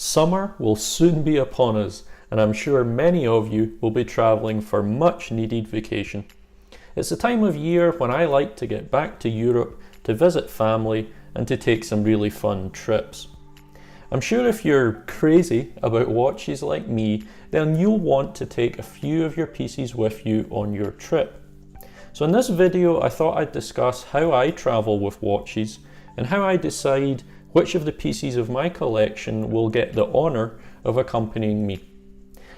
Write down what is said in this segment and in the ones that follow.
Summer will soon be upon us, and I'm sure many of you will be travelling for much needed vacation. It's the time of year when I like to get back to Europe to visit family and to take some really fun trips. I'm sure if you're crazy about watches like me, then you'll want to take a few of your pieces with you on your trip. So in this video, I thought I'd discuss how I travel with watches and how I decide which of the pieces of my collection will get the honour of accompanying me.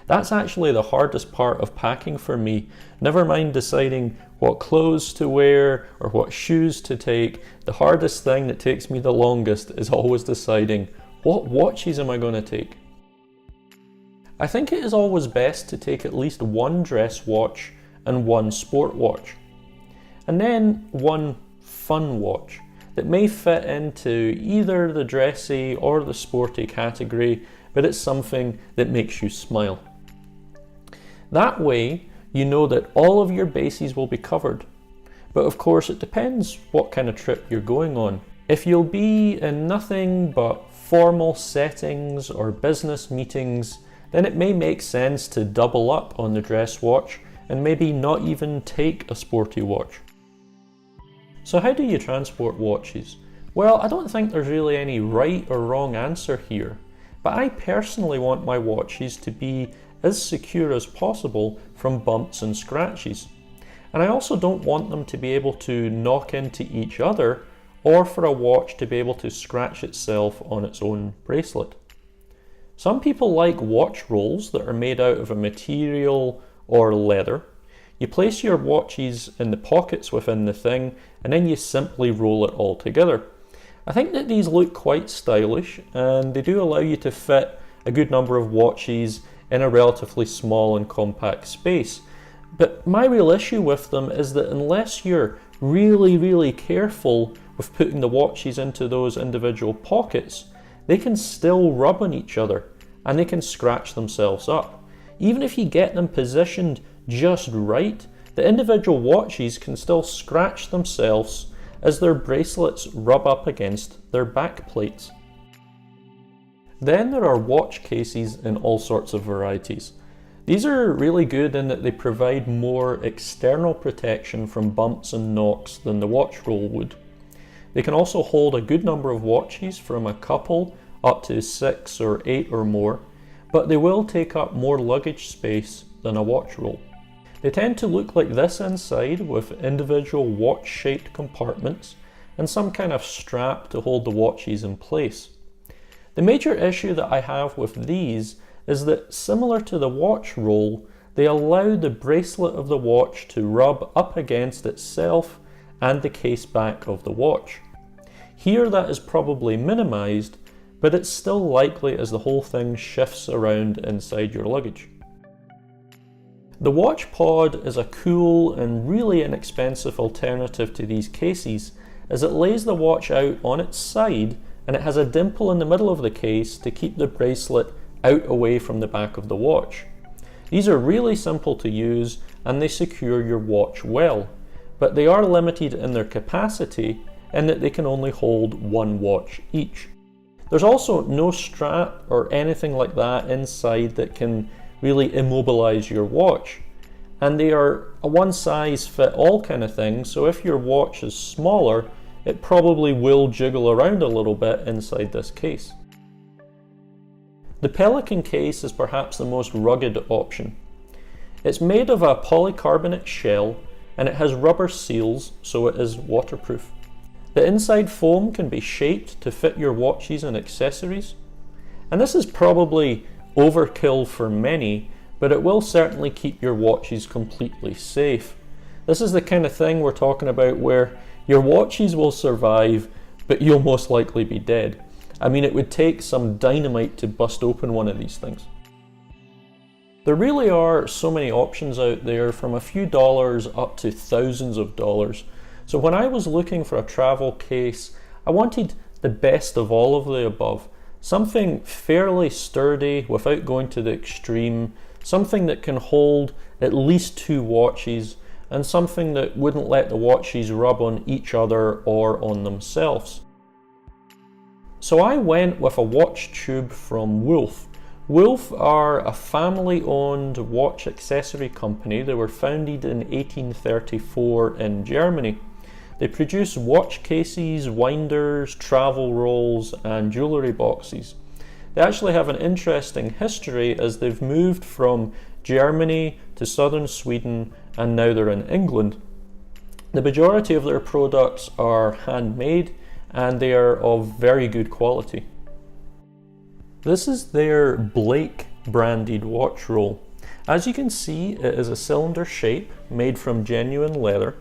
That's actually the hardest part of packing for me, never mind deciding what clothes to wear or what shoes to take. The hardest thing that takes me the longest is always deciding what watches am I going to take. I think it is always best to take at least one dress watch and one sport watch, and then one fun watch that may fit into either the dressy or the sporty category, but it's something that makes you smile. That way, you know that all of your bases will be covered. But of course, it depends what kind of trip you're going on. If you'll be in nothing but formal settings or business meetings, then it may make sense to double up on the dress watch and maybe not even take a sporty watch. So how do you transport watches? Well, I don't think there's really any right or wrong answer here, but I personally want my watches to be as secure as possible from bumps and scratches. And I also don't want them to be able to knock into each other or for a watch to be able to scratch itself on its own bracelet. Some people like watch rolls that are made out of a material or leather. You place your watches in the pockets within the thing and then you simply roll it all together. I think that these look quite stylish and they do allow you to fit a good number of watches in a relatively small and compact space. But my real issue with them is that unless you're really careful with putting the watches into those individual pockets, they can still rub on each other and they can scratch themselves up. Even if you get them positioned just right, the individual watches can still scratch themselves as their bracelets rub up against their back plates. Then there are watch cases in all sorts of varieties. These are really good in that they provide more external protection from bumps and knocks than the watch roll would. They can also hold a good number of watches, from a couple up to 6 or 8 or more, but they will take up more luggage space than a watch roll. They tend to look like this inside, with individual watch-shaped compartments and some kind of strap to hold the watches in place. The major issue that I have with these is that, similar to the watch roll, they allow the bracelet of the watch to rub up against itself and the case back of the watch. Here that is probably minimized, but it's still likely as the whole thing shifts around inside your luggage. The watch pod is a cool and really inexpensive alternative to these cases, as it lays the watch out on its side and it has a dimple in the middle of the case to keep the bracelet out away from the back of the watch. These are really simple to use and they secure your watch well, but they are limited in their capacity in that they can only hold one watch each. There's also no strap or anything like that inside that can really immobilize your watch, and they are a one size fit all kind of thing, so if your watch is smaller, it probably will jiggle around a little bit inside this case. The Pelican case is perhaps the most rugged option. It's made of a polycarbonate shell and it has rubber seals, so it is waterproof. The inside foam can be shaped to fit your watches and accessories, and this is probably overkill for many, but it will certainly keep your watches completely safe. This is the kind of thing we're talking about where your watches will survive, but you'll most likely be dead. I mean, it would take some dynamite to bust open one of these things. There really are so many options out there, from a few dollars up to thousands of dollars. So when I was looking for a travel case, I wanted the best of all of the above. Something fairly sturdy without going to the extreme, something that can hold at least 2 watches, and something that wouldn't let the watches rub on each other or on themselves. So I went with a watch tube from Wolf. Wolf are a family-owned watch accessory company. They were founded in 1834 in Germany. They produce watch cases, winders, travel rolls, and jewellery boxes. They actually have an interesting history as they've moved from Germany to southern Sweden and now they're in England. The majority of their products are handmade and they are of very good quality. This is their Blake branded watch roll. As you can see, it is a cylinder shape made from genuine leather.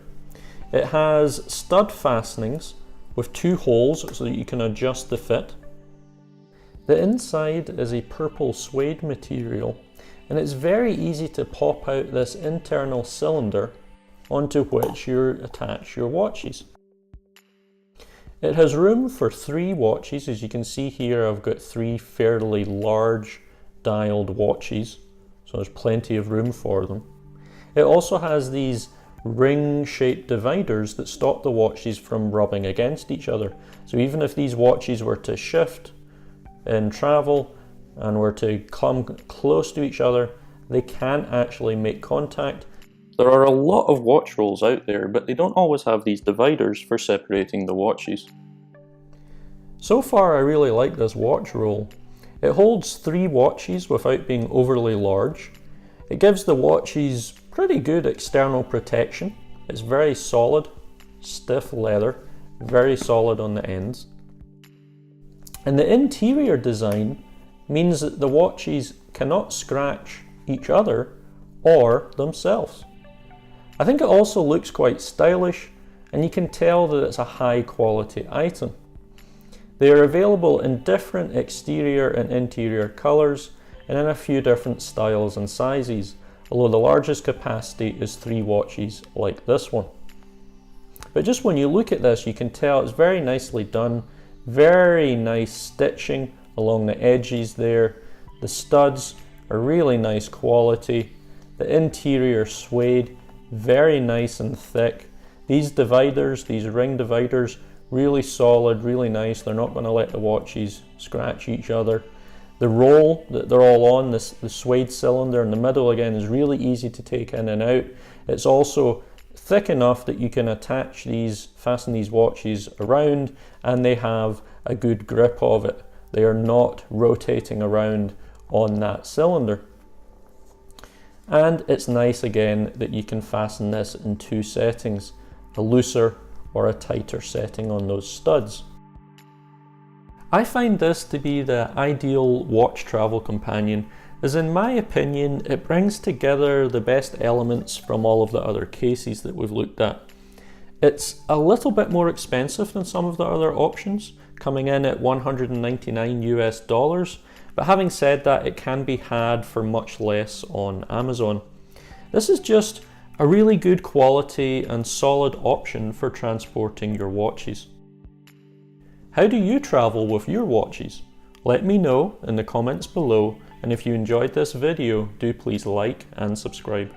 It has stud fastenings with 2 holes so that you can adjust the fit. The inside is a purple suede material, and it's very easy to pop out this internal cylinder onto which you attach your watches. It has room for 3 watches. As you can see here, I've got 3 fairly large dialed watches, so there's plenty of room for them. It also has these ring-shaped dividers that stop the watches from rubbing against each other. So even if these watches were to shift in travel and were to come close to each other, they can't actually make contact. There are a lot of watch rolls out there, but they don't always have these dividers for separating the watches. So far, I really like this watch roll. It holds 3 watches without being overly large. It gives the watches pretty good external protection. It's very solid, stiff leather, very solid on the ends. And the interior design means that the watches cannot scratch each other or themselves. I think it also looks quite stylish, and you can tell that it's a high quality item. They are available in different exterior and interior colours and in a few different styles and sizes, although the largest capacity is 3 watches like this one. But just when you look at this, you can tell it's very nicely done, very nice stitching along the edges there. The studs are really nice quality. The interior suede, very nice and thick. These dividers, these ring dividers, really solid, really nice. They're not going to let the watches scratch each other. The roll that they're all on, the suede cylinder in the middle again, is really easy to take in and out. It's also thick enough that you can fasten these watches around, and they have a good grip of it. They are not rotating around on that cylinder. And it's nice again that you can fasten this in 2 settings, a looser or a tighter setting on those studs. I find this to be the ideal watch travel companion, as in my opinion it brings together the best elements from all of the other cases that we've looked at. It's a little bit more expensive than some of the other options, coming in at $199 US, but having said that, it can be had for much less on Amazon. This is just a really good quality and solid option for transporting your watches. How do you travel with your watches? Let me know in the comments below, and if you enjoyed this video, do please like and subscribe.